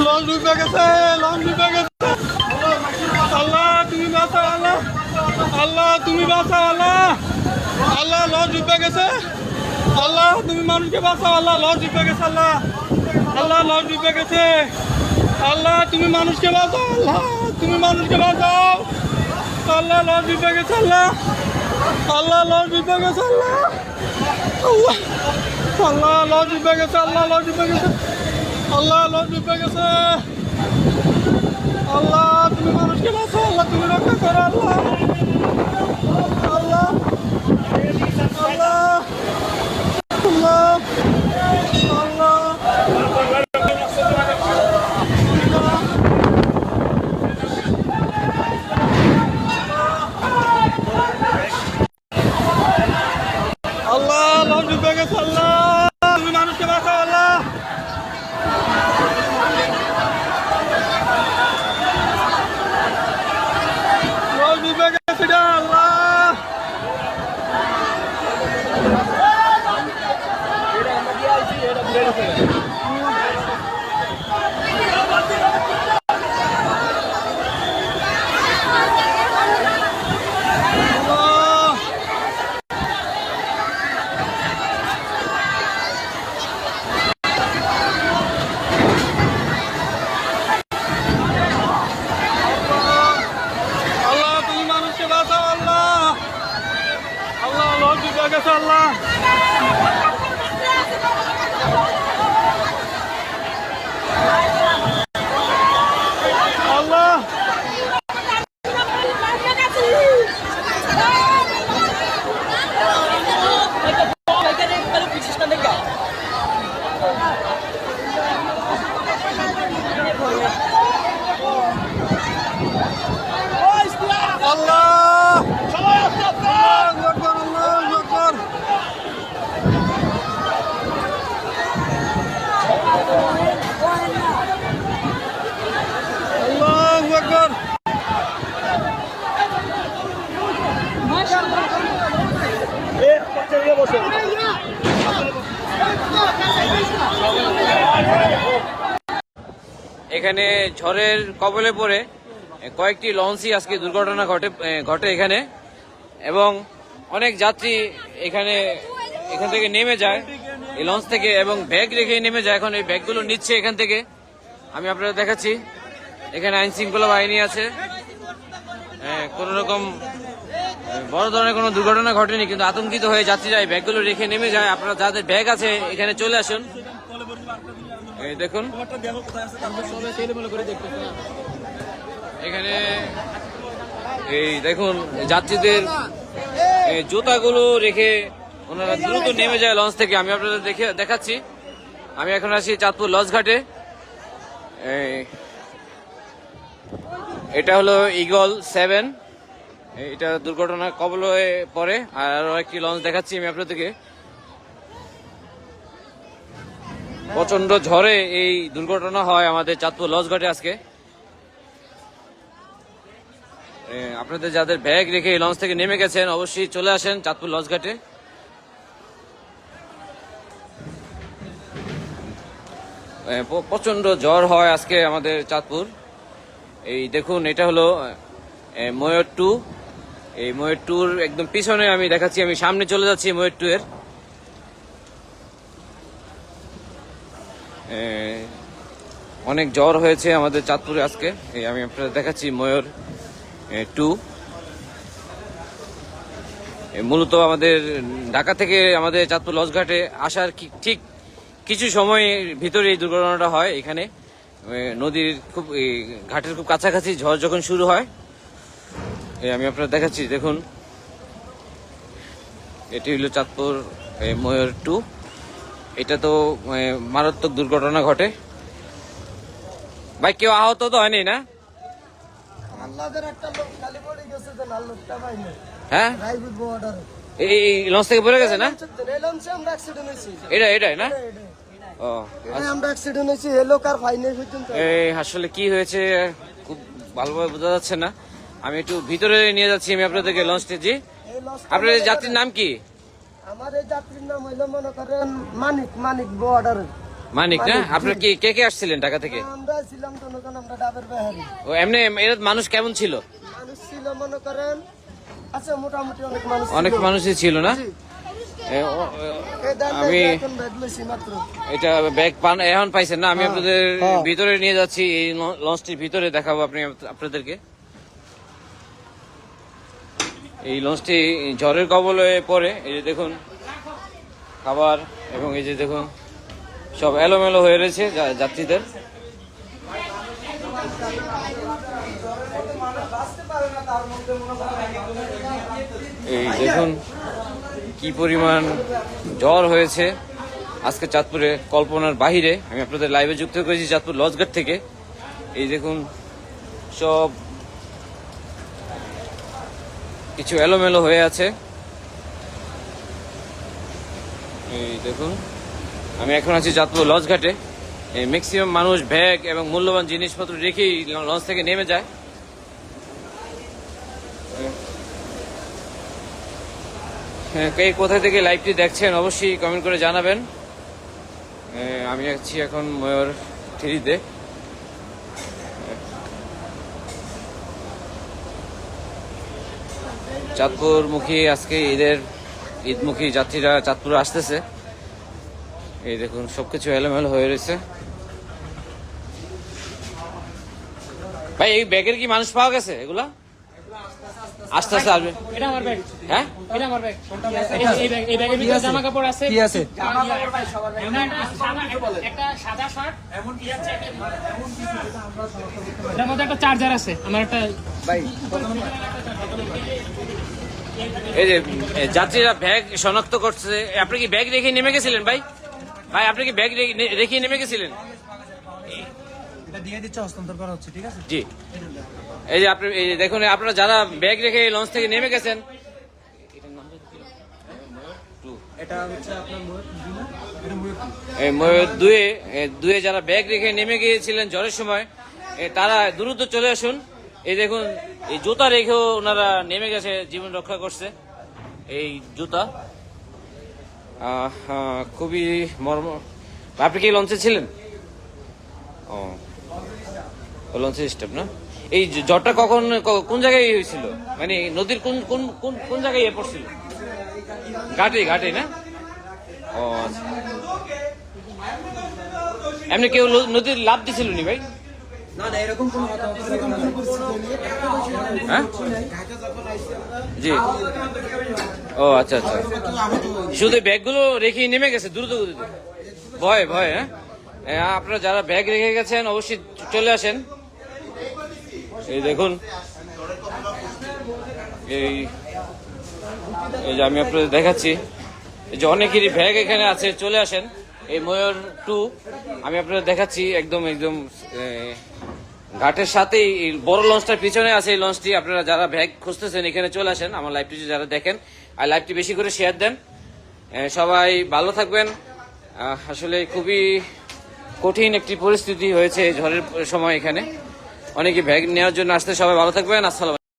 Launch ডুবে গেছে, launch ডুবে গেছে। আল্লাহ তুমি বাঁচাও, আল্লাহ আল্লাহ তুমি বাঁচাও, আল্লাহ আল্লাহ লঞ্চ ডুবে গেছে। আল্লাহ তুমি মানুষকে বাঁচাও, আল্লাহ লঞ্চ ডুবে গেছে। আল্লাহ আল্লাহ লঞ্চ ডুবে গেছে। আল্লাহ তুমি মানুষকে বাঁচাও, আল্লাহ তুমি মানুষকে বাঁচাও। আল্লাহ লঞ্চ ডুবে গেছে। আল্লাহ আল্লাহ লঞ্চ ডুবে গেছে। আল্লাহ আল্লাহ আল্লাহ লঞ্চ ডুবে গেছে। আল্লাহ লঞ্চ ডুবে গেছে। আল্লাহ লঞ্চ ডুবে গেছে। আল্লাহ তুমি মানুষকে বাঁচাও, আল্লাহ তুমি রক্ষা করো। আল্লাহ আল্লাহ আল্লাহ আল্লাহ আল্লাহ লঞ্চ ডুবে গেছে। আল্লাহ তুমি মানুষকে বাঁচাও। আল্লাহ লঞ্চ ডুবে গেছে। আল্লাহ আল্লাহ আল্লাহ এখানে ঝড়ের কবলে পড়ে কয়েকটি লঞ্চই আজকে দুর্ঘটনা ঘটে এখানে, এবং অনেক যাত্রী এখান থেকে নেমে যায় এই লঞ্চ থেকে, এবং ব্যাগ রেখে নেমে যায়। এখন এই ব্যাগগুলো নিচ্ছে এখান থেকে। আমি আপনাদের দেখাচ্ছি, এখানে আইন শৃঙ্খলা বাহিনী আছে। কোন রকম বড় ধরনের কোনো দুর্ঘটনা ঘটেনি, কিন্তু আতঙ্কিত হয়ে যাত্রীরা এই ব্যাগগুলো রেখে নেমে যায়। আপনারা যাদের ব্যাগ আছে এখানে চলে আসুন। এই দেখুন এখানে, এই দেখুন যাত্রীদের জুতাগুলো রেখে ওনারা দ্রুত নেমে যায় লঞ্চ থেকে। আমি আপনাদের দেখাচ্ছি। আমি এখন আছি চাঁদপুর লঞ্চ ঘাটে। এটা হলো ঈগল 7, এটা দুর্ঘটনা কবলে পড়ে। আর আরো একটি লঞ্চ দেখাচ্ছি আমি আপনাদেরকে। প্রচন্ড ঝড়ে এই দুর্ঘটনা হয় আমাদের চাঁদপুর লঞ্চ ঘাটে আজকে। আপনাদের যাদের ব্যাগ রেখে এই লঞ্চ থেকে নেমে গেছেন অবশ্যই চলে আসেন চাঁদপুর লঞ্চ ঘাটে। প্রচন্ড ঝড় হয় আজকে আমাদের চাঁদপুর। এই দেখুন এটা হলো ময়ূর 2। এই ময়ূর 2-র একদম পিছনে আমি দেখাচ্ছি। আমি সামনে চলে যাচ্ছি ময়ূর 2 এর। অনেক জ্বর হয়েছে আমাদের চাঁদপুরে আজকে। এই আমি আপনাদের দেখাচ্ছি ময়ূর 2। মূলত আমাদের ঢাকা থেকে আমাদের চাঁদপুর লঞ্চ ঘাটে আসার ঠিক কিছু সময় ভিতরে এই দুর্ঘটনাটা হয়। এখানে নদীর খুব ঘাটের খুব কাছাকাছি ঝড় যখন শুরু হয়। আমি আপনাদের দেখাচ্ছি, দেখুন এটি হলো চাঁদপুর ময়ূর 2। এটা তো মারাত্মক দুর্ঘটনা ঘটে। ভাই কেউ আহত তো হয়নি না? হ্যাঁ এই লঞ্চ থেকে পড়ে গেছে না? এটাই না? আসলে কি হয়েছে খুব ভালোভাবে বোঝা যাচ্ছে না। আমি একটু ভিতরে নিয়ে যাচ্ছি আমি আপনাদেরকে লঞ্চটি। জি, আপনাদের যাত্রীর নাম কি? আমাদের যাত্রীর নাম হইলো মনে করেন মানিক বর্ডার। মানিক না? আপনার কি কে কে আসছিলেন ঢাকা থেকে? আমরা ছিলাম জনগণ, আমরা ডাবের বেহারি ও এমনি এর মানুষ কেমন ছিল? মানুষ ছিল মনে করেন, আচ্ছা মোটামুটি অনেক মানুষ ছিল। অনেক মানুষই ছিল না? জি। এ, এই দেন আমি এখন ব্যাগ লইছি মাত্র। এটা ব্যাগ পান এখন পাইছেন না? আমি আপনাদের হ্যাঁ। ভিতরে নিয়ে যাচ্ছি, এই লঞ্চটির ভিতরে দেখাবো আপনাদেরকে। এই লঞ্চটি ঝড়ের কবলে পড়ে, এই যে দেখুন খাবার এবং এই যে দেখুন সব এলোমেলো হয়ে রয়েছে যাত্রীদের। এই দেখুন কি পরিমাণ ঝড় হয়েছে আজকে চাঁদপুরে, কল্পনার বাহিরে। আমি আপনাদের লাইভে যুক্ত করেছি চাঁদপুর লঞ্চঘাট থেকে। এই দেখুন সব কিছু এলোমেলো হয়ে আছে। এই দেখুন আমি এখন আছি চাঁদপুর লঞ্চঘাটে। এই ম্যাক্সিমাম মানুষ ব্যাগ এবং মূল্যবান জিনিসপত্র রেখেই লঞ্চ থেকে নেমে যায়। কে কোথা থেকে লাইভটি দেখছেন অবশ্যই কমেন্ট করে জানাবেন। আমি আছি এখন ময়ূর 3-তে। চাঁদপুরমুখী আজকে ঈদমুখী যাত্রীরা চাঁদপুরে আসতেছে। এই দেখুন সবকিছু এলোমেলো হয়ে রয়েছে। ভাই এই ব্যাগের কি মানুষ পাওয়া গেছে? এগুলা আস্তে আস্তে আসবে। এটা আমার ব্যাগ, হ্যাঁ এটা আমার ব্যাগ। এই ব্যাগের ভিতরে জামা কাপড় আছে। কি আছে? একটা সাদা শার্ট, এটার মধ্যে একটা চার্জার আছে। আমার একটা এই যে যাত্রীরা ব্যাগ শনাক্ত করছে। আপনি কি ব্যাগ রেখে নেমে গেছিলেন ভাই? ভাই আপনি কি ব্যাগ রেখে নেমে গেছিলেন? এটা দিয়ে দিচ্ছে, হস্তান্তর করা হচ্ছে, ঠিক আছে? জি। এই যে আপনি এই যে দেখুন আপনারা যারা ব্যাগ রেখে লঞ্চ থেকে নেমে গেছেন, এটা হচ্ছে আপনার এই ময়ূর দুয়ে যারা ব্যাগ রেখে নেমে গিয়েছিলেন ঝড়ের সময়, তারা দ্রুত চলে আসুন। এই দেখুন এই জুতা রেখেও ওনারা নেমে গেছে, জীবন রক্ষা করছে এই জুতা। খুবই মর্ম। আপনি কি লঞ্চে ছিলেন? ও লঞ্চের স্টেপ না? এই জ্বরটা কোন জায়গায় হয়েছিল? মানে নদীর কোন কোন কোন কোন জায়গায় পড়ছিল? ঘাটে না? ও আচ্ছা। এমনি কেউ নদীর লাভ দিছিল নি ভাই? না না, এরকম কোনো কথা হ্যাঁ জি। ও আচ্ছা আচ্ছা, শুধু ব্যাগগুলো রেখে নেমে গেছে দ্রুত গতিতে, ভয়ে। হ্যাঁ আপনারা যারা ব্যাগ রেখে গেছেন অবশ্যই চলে আসেন। এই দেখুন এই যে আমি আপনাদের দেখাচ্ছি, এই যে অনেকেরই ব্যাগ এখানে আছে, চলে আসেন। এই ময়ূর 2 আমি আপনাদের দেখাচ্ছি, একদম ঘাটের সাথেই বড় লঞ্চটার পিছনে আছে এই লঞ্চটি। আপনারা যারা ব্যাগ খুঁজতেছেন এখানে চলে আসেন, আমার লাইভটি যারা দেখেন, আর লাইভটি বেশি করে শেয়ার দেন। সবাই ভালো থাকবেন। আসলে খুবই কঠিন একটি পরিস্থিতি হয়েছে ঝড়ের সময়, এখানে অনেকে ব্যাগ নেওয়ার জন্য আসতে। সবাই ভালো থাকবেন। আসসালাম।